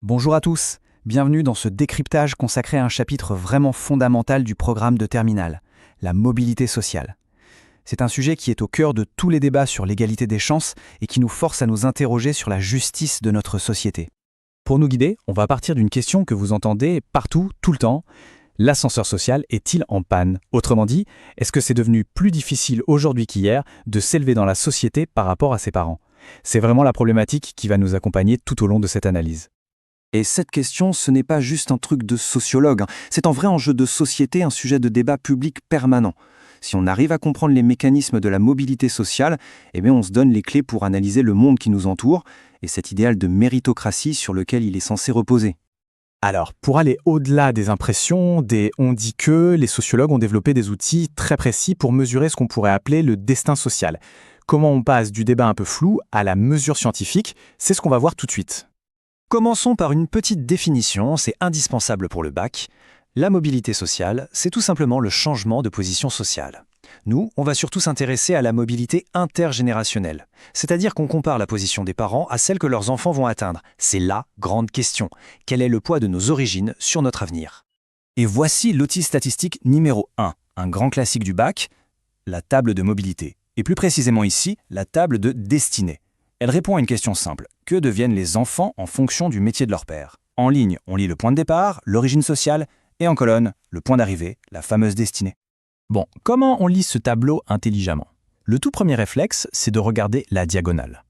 Bonjour à tous, bienvenue dans ce décryptage consacré à un chapitre vraiment fondamental du programme de terminale, la mobilité sociale. C'est un sujet qui est au cœur de tous les débats sur l'égalité des chances et qui nous force à nous interroger sur la justice de notre société. Pour nous guider, on va partir d'une question que vous entendez partout, tout le temps. L'ascenseur social est-il en panne? Autrement dit, est-ce que c'est devenu plus difficile aujourd'hui qu'hier de s'élever dans la société par rapport à ses parents? C'est vraiment la problématique qui va nous accompagner tout au long de cette analyse. Et cette question, ce n'est pas juste un truc de sociologue, c'est un vrai enjeu de société, un sujet de débat public permanent. Si on arrive à comprendre les mécanismes de la mobilité sociale, on se donne les clés pour analyser le monde qui nous entoure et cet idéal de méritocratie sur lequel il est censé reposer. Alors, pour aller au-delà des impressions, des on dit que, les sociologues ont développé des outils très précis pour mesurer ce qu'on pourrait appeler le destin social. Comment on passe du débat un peu flou à la mesure scientifique, c'est ce qu'on va voir tout de suite. Commençons par une petite définition, c'est indispensable pour le bac. La mobilité sociale, c'est tout simplement le changement de position sociale. Nous, on va surtout s'intéresser à la mobilité intergénérationnelle, c'est-à-dire qu'on compare la position des parents à celle que leurs enfants vont atteindre. C'est la grande question. Quel est le poids de nos origines sur notre avenir? Et voici l'outil statistique numéro 1, un grand classique du bac, la table de mobilité. Et plus précisément ici, la table de destinée. Elle répond à une question simple. Que deviennent les enfants en fonction du métier de leur père? En ligne, on lit le point de départ, l'origine sociale, et en colonne, le point d'arrivée, la fameuse destinée. Bon, comment on lit ce tableau intelligemment? Le tout premier réflexe, c'est de regarder la diagonale.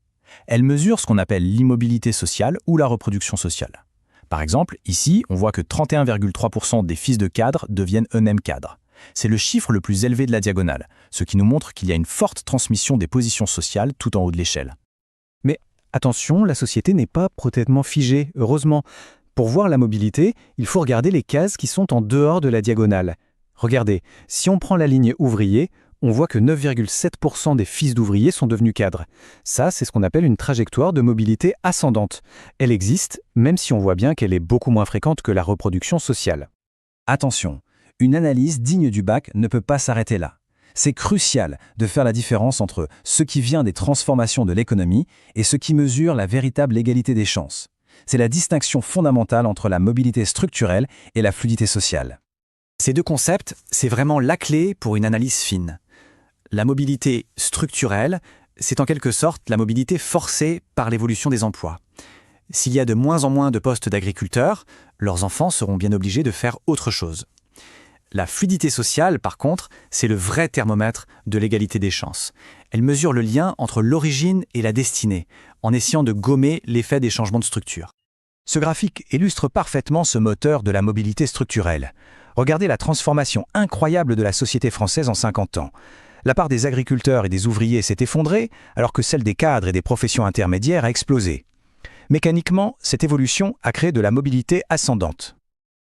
Elle mesure ce qu'on appelle l'immobilité sociale ou la reproduction sociale. Par exemple, ici, on voit que 31,3% des fils de cadres deviennent eux-mêmes cadres. C'est le chiffre le plus élevé de la diagonale, ce qui nous montre qu'il y a une forte transmission des positions sociales tout en haut de l'échelle. Mais attention, la société n'est pas protéiquement figée, heureusement. Pour voir la mobilité, il faut regarder les cases qui sont en dehors de la diagonale. Regardez, si on prend la ligne ouvrier, on voit que 9,7% des fils d'ouvriers sont devenus cadres. Ça, c'est ce qu'on appelle une trajectoire de mobilité ascendante. Elle existe, même si on voit bien qu'elle est beaucoup moins fréquente que la reproduction sociale. Attention, une analyse digne du bac ne peut pas s'arrêter là. C'est crucial de faire la différence entre ce qui vient des transformations de l'économie et ce qui mesure la véritable égalité des chances. C'est la distinction fondamentale entre la mobilité structurelle et la fluidité sociale. Ces deux concepts, c'est vraiment la clé pour une analyse fine. La mobilité structurelle, c'est en quelque sorte la mobilité forcée par l'évolution des emplois. S'il y a de moins en moins de postes d'agriculteurs, leurs enfants seront bien obligés de faire autre chose. La fluidité sociale, par contre, c'est le vrai thermomètre de l'égalité des chances. Elle mesure le lien entre l'origine et la destinée, en essayant de gommer l'effet des changements de structure. Ce graphique illustre parfaitement ce moteur de la mobilité structurelle. Regardez la transformation incroyable de la société française en 50 ans. La part des agriculteurs et des ouvriers s'est effondrée, alors que celle des cadres et des professions intermédiaires a explosé. Mécaniquement, cette évolution a créé de la mobilité ascendante.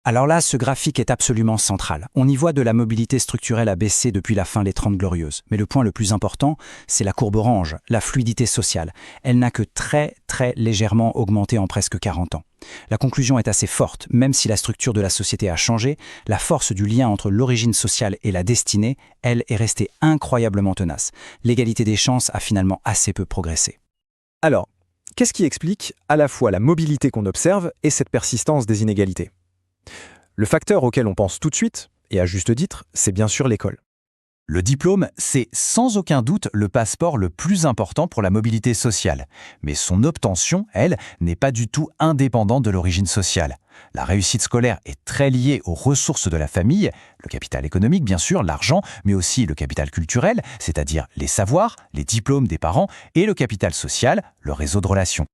Alors là, ce graphique est absolument central. On y voit de la mobilité structurelle à baisser depuis la fin des 30 Glorieuses. Mais le point le plus important, c'est la courbe orange, la fluidité sociale. Elle n'a que très légèrement augmenté en presque 40 ans. La conclusion est assez forte. Même si la structure de la société a changé, la force du lien entre l'origine sociale et la destinée, elle, est restée incroyablement tenace. L'égalité des chances a finalement assez peu progressé. Alors, qu'est-ce qui explique à la fois la mobilité qu'on observe et cette persistance des inégalités? Le facteur auquel on pense tout de suite, et à juste titre, c'est bien sûr l'école. Le diplôme, c'est sans aucun doute le passeport le plus important pour la mobilité sociale. Mais son obtention, elle, n'est pas du tout indépendante de l'origine sociale. La réussite scolaire est très liée aux ressources de la famille, le capital économique bien sûr, l'argent, mais aussi le capital culturel, c'est-à-dire les savoirs, les diplômes des parents, et le capital social, le réseau de relations.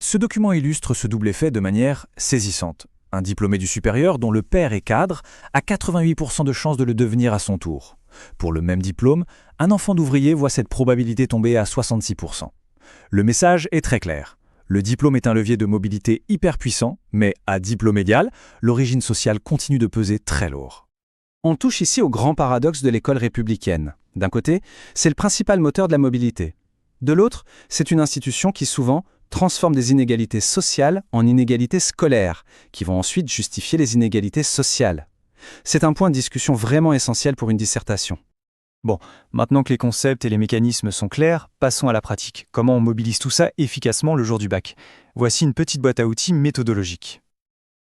Ce document illustre ce double effet de manière saisissante. Un diplômé du supérieur dont le père est cadre a 88% de chances de le devenir à son tour. Pour le même diplôme, un enfant d'ouvrier voit cette probabilité tomber à 66%. Le message est très clair. Le diplôme est un levier de mobilité hyper puissant, mais à diplôme égal, l'origine sociale continue de peser très lourd. On touche ici au grand paradoxe de l'école républicaine. D'un côté, c'est le principal moteur de la mobilité. De l'autre, c'est une institution qui souvent transforme des inégalités sociales en inégalités scolaires, qui vont ensuite justifier les inégalités sociales. C'est un point de discussion vraiment essentiel pour une dissertation. Bon, maintenant que les concepts et les mécanismes sont clairs, passons à la pratique. Comment on mobilise tout ça efficacement le jour du bac? Voici une petite boîte à outils méthodologique.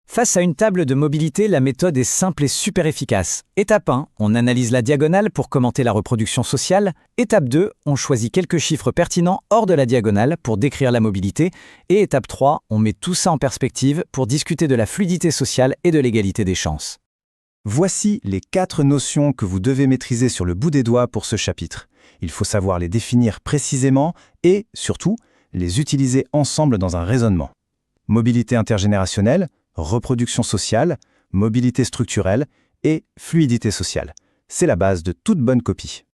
Face à une table de mobilité, la méthode est simple et super efficace. Étape 1, on analyse la diagonale pour commenter la reproduction sociale. Étape 2, on choisit quelques chiffres pertinents hors de la diagonale pour décrire la mobilité. Et étape 3, on met tout ça en perspective pour discuter de la fluidité sociale et de l'égalité des chances. Voici les 4 notions que vous devez maîtriser sur le bout des doigts pour ce chapitre. Il faut savoir les définir précisément et, surtout, les utiliser ensemble dans un raisonnement. Mobilité intergénérationnelle, reproduction sociale, mobilité structurelle et fluidité sociale. C'est la base de toute bonne copie.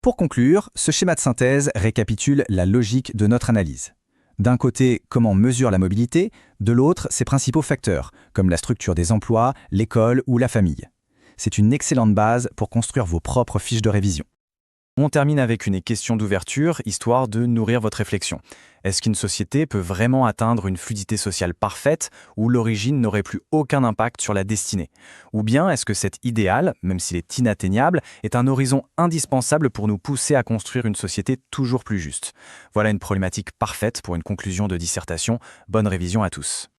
Pour conclure, ce schéma de synthèse récapitule la logique de notre analyse. D'un côté, comment on mesure la mobilité, de l'autre, ses principaux facteurs, comme la structure des emplois, l'école ou la famille. C'est une excellente base pour construire vos propres fiches de révision. On termine avec une question d'ouverture, histoire de nourrir votre réflexion. Est-ce qu'une société peut vraiment atteindre une fluidité sociale parfaite où l'origine n'aurait plus aucun impact sur la destinée? Ou bien est-ce que cet idéal, même s'il est inatteignable, est un horizon indispensable pour nous pousser à construire une société toujours plus juste? Voilà une problématique parfaite pour une conclusion de dissertation. Bonne révision à tous.